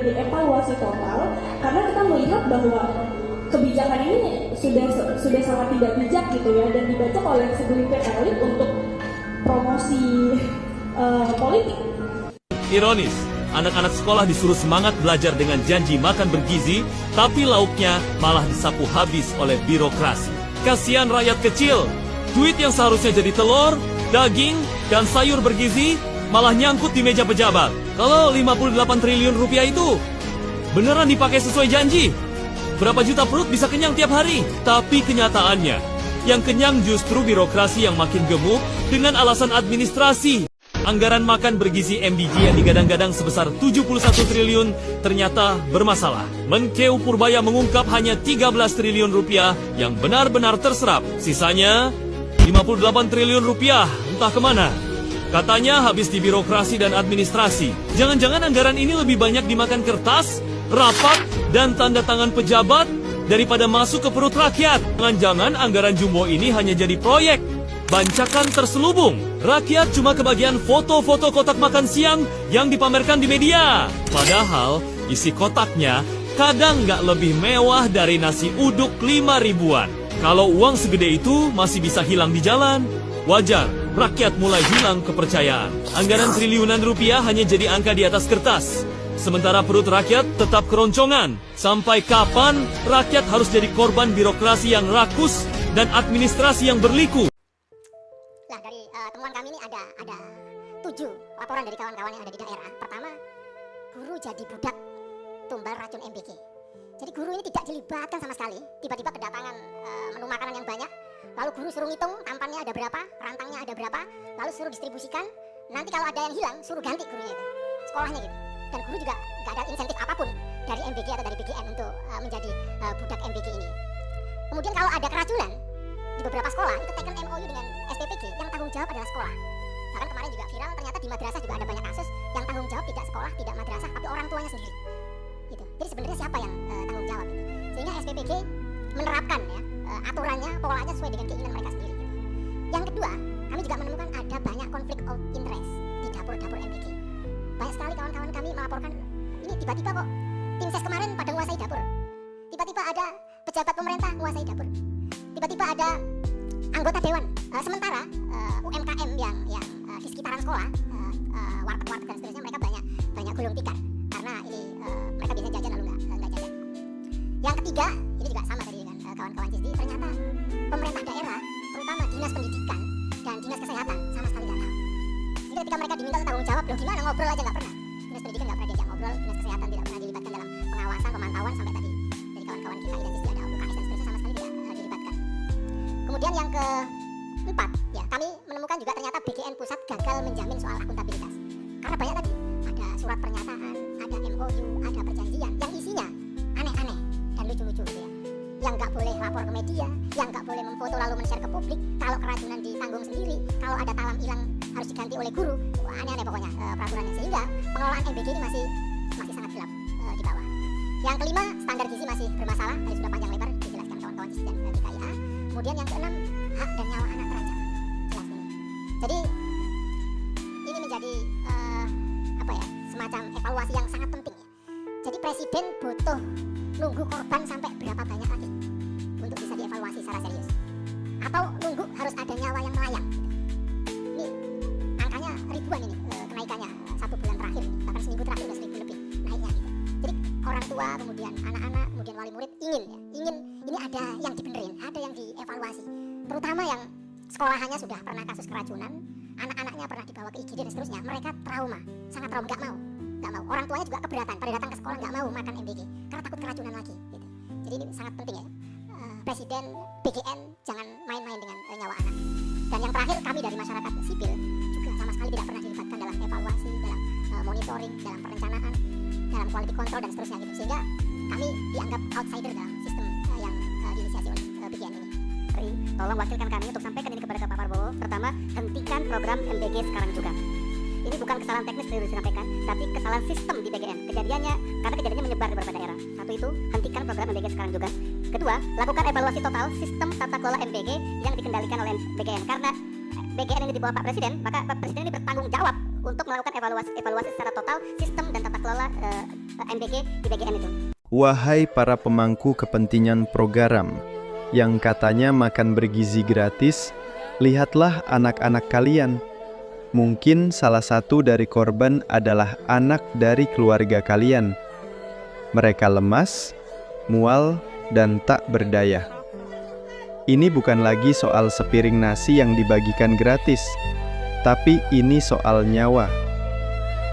dievaluasi total karena kita melihat bahwa kebijakan ini sudah sangat tidak bijak gitu ya, dan dibaca oleh segelintir elit untuk promosi politik. Ironis, anak-anak sekolah disuruh semangat belajar dengan janji makan bergizi, tapi lauknya malah disapu habis oleh birokrasi. Kasihan rakyat kecil, duit yang seharusnya jadi telur, daging, dan sayur bergizi malah nyangkut di meja pejabat. Kalau 58 triliun rupiah itu beneran dipakai sesuai janji, berapa juta perut bisa kenyang tiap hari? Tapi kenyataannya, yang kenyang justru birokrasi yang makin gemuk dengan alasan administrasi. Anggaran makan bergizi MBG yang digadang-gadang sebesar 71 triliun ternyata bermasalah. Menkeu Purbaya mengungkap hanya 13 triliun rupiah yang benar-benar terserap. Sisanya 58 triliun rupiah entah kemana. Katanya habis di birokrasi dan administrasi. Jangan-jangan anggaran ini lebih banyak dimakan kertas, rapat, dan tanda tangan pejabat daripada masuk ke perut rakyat. Jangan-jangan anggaran jumbo ini hanya jadi proyek bancakan terselubung. Rakyat cuma kebagian foto-foto kotak makan siang yang dipamerkan di media. Padahal isi kotaknya kadang nggak lebih mewah dari nasi uduk 5 ribuan. Kalau uang segede itu masih bisa hilang di jalan, wajar rakyat mulai hilang kepercayaan. Anggaran triliunan rupiah hanya jadi angka di atas kertas. Sementara perut rakyat tetap keroncongan. Sampai kapan rakyat harus jadi korban birokrasi yang rakus dan administrasi yang berliku? Nah, dari temuan kami ini ada 7 laporan dari kawan-kawan yang ada di daerah. Pertama, guru jadi budak tumbal racun MBG. Jadi guru ini tidak dilibatkan sama sekali. Tiba-tiba kedatangan menu makanan yang banyak, lalu guru suruh ngitung tampannya ada berapa, rantangnya ada berapa, lalu suruh distribusikan. Nanti kalau ada yang hilang, suruh ganti gurunya itu, sekolahnya gitu. Dan guru juga nggak ada insentif apapun dari MBG atau dari BGN untuk menjadi budak MBG ini. Kemudian kalau ada keracunan di beberapa sekolah, itu taken MOU dengan SPPG, yang tanggung jawab adalah sekolah. Bahkan kemarin juga viral, ternyata di madrasah juga ada banyak kasus yang tanggung jawab tidak sekolah, tidak madrasah, tapi orang tuanya sendiri. Gitu. Jadi sebenarnya siapa yang tanggung jawab gitu. Sehingga SPPG menerapkan ya aturannya, polanya sesuai dengan keinginan mereka sendiri gitu. Yang kedua, kami juga menemukan ada banyak konflik of interest di dapur-dapur MBG. Banyak sekali kawan-kawan kami melaporkan, ini tiba-tiba kok tim ses kemarin pada menguasai dapur. Tiba-tiba ada pejabat pemerintah menguasai dapur. Tiba-tiba ada anggota dewan. Sementara UMKM yang di sekitaran sekolah, warteg-warteg dan seterusnya, mereka banyak gulung tikar. Karena ini mereka biasanya jajan lalu nggak jajan. Yang ketiga, ini juga sama tadi dengan kawan-kawan CISDI, ternyata pemerintah daerah, terutama dinas pendidikan dan dinas kesehatan, sama sekali nggak tahu. Jadi ketika mereka diminta tanggung jawab, loh gimana, ngobrol aja nggak pernah. Dinas pendidikan nggak pernah diajak ngobrol, dinas kesehatan tidak pernah dilibatkan dalam pengawasan, pemantauan, sampai tadi dari kawan-kawan kita dan CISDI ada UKS dan seterusnya, sama sekali tidak dilibatkan. Kemudian yang keempat, ya kami menemukan juga ternyata BGN pusat gagal menjamin soal akuntabilitas. Karena banyak tadi, ada surat pernyataan, ada MOU, ada perjanjian yang isinya aneh-aneh dan lucu-lucu gitu ya. Yang nggak boleh lapor ke media, yang nggak boleh memfoto lalu men-share ke publik, kalau keracunan ditanggung sendiri, kalau ada talam hilang harus diganti oleh guru. Wah, aneh-aneh pokoknya peraturannya, sehingga pengelolaan MBG ini masih sangat gelap di bawah. Yang kelima, standar gizi masih bermasalah, tadi sudah panjang lebar dijelaskan kawan-kawan CISDI dan GKIA. Kemudian yang keenam, hak dan nyawa anak terancam. Jelas ini. Jadi ini menjadi semacam evaluasi yang sangat penting ya. Jadi presiden butuh nunggu korban sampai berapa banyak lagi untuk bisa dievaluasi secara serius, atau nunggu harus ada nyawa yang melayang gitu. Ini angkanya ribuan ini kenaikannya 1 bulan terakhir ini, bahkan seminggu terakhir udah 1000 lebih naiknya gitu. Jadi orang tua, kemudian anak-anak, kemudian wali murid ingin ini ada yang dibenerin, ada yang dievaluasi, terutama yang sekolahannya sudah pernah kasus keracunan, anak-anaknya pernah dibawa ke IGD dan seterusnya. Mereka trauma, sangat trauma, nggak mau. Orang tuanya juga keberatan, pada datang ke sekolah nggak mau makan MBG karena takut keracunan lagi gitu. Jadi ini sangat penting ya, presiden, BGN jangan main-main dengan nyawa anak. Dan yang terakhir, kami dari masyarakat sipil juga sama sekali tidak pernah dilibatkan dalam evaluasi, dalam monitoring, dalam perencanaan, dalam quality control dan seterusnya gitu. Sehingga kami dianggap outsider dalam sistem yang diinisiasi oleh BGN ini. Tolong wakilkan kami untuk sampaikan ini kepada Pak Prabowo. Pertama, hentikan program MBG sekarang juga. Ini bukan kesalahan teknis yang harus disampaikan, tapi kesalahan sistem di BGN. Karena kejadiannya menyebar di beberapa daerah. Satu itu, hentikan program MBG sekarang juga. Kedua, lakukan evaluasi total sistem tata kelola MBG yang dikendalikan oleh BGN. Karena BGN ini di bawah Pak Presiden, maka Pak Presiden ini bertanggung jawab untuk melakukan evaluasi secara total sistem dan tata kelola MBG di BGN itu. Wahai para pemangku kepentingan program yang katanya makan bergizi gratis, lihatlah anak-anak kalian. Mungkin salah satu dari korban adalah anak dari keluarga kalian. Mereka lemas, mual, dan tak berdaya. Ini bukan lagi soal sepiring nasi yang dibagikan gratis, tapi ini soal nyawa.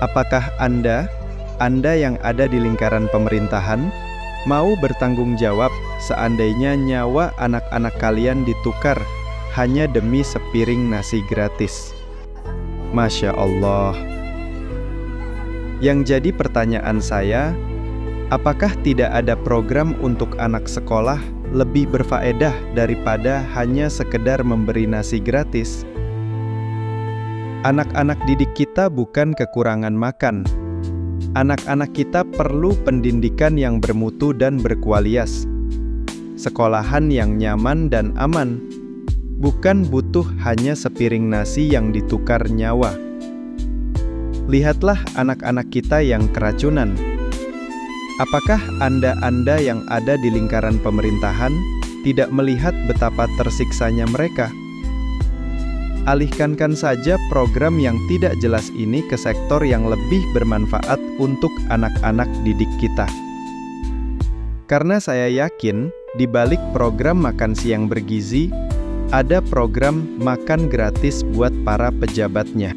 Apakah Anda yang ada di lingkaran pemerintahan, mau bertanggung jawab seandainya nyawa anak-anak kalian ditukar hanya demi sepiring nasi gratis? Masya Allah. Yang jadi pertanyaan saya, apakah tidak ada program untuk anak sekolah lebih berfaedah daripada hanya sekedar memberi nasi gratis? Anak-anak didik kita bukan kekurangan makan. Anak-anak kita perlu pendidikan yang bermutu dan berkualitas. Sekolahan yang nyaman dan aman. Bukan butuh hanya sepiring nasi yang ditukar nyawa. Lihatlah anak-anak kita yang keracunan. Apakah Anda yang ada di lingkaran pemerintahan tidak melihat betapa tersiksanya mereka? Alihkankan saja program yang tidak jelas ini ke sektor yang lebih bermanfaat untuk anak-anak didik kita. Karena saya yakin, di balik program makan siang bergizi, ada program makan gratis buat para pejabatnya.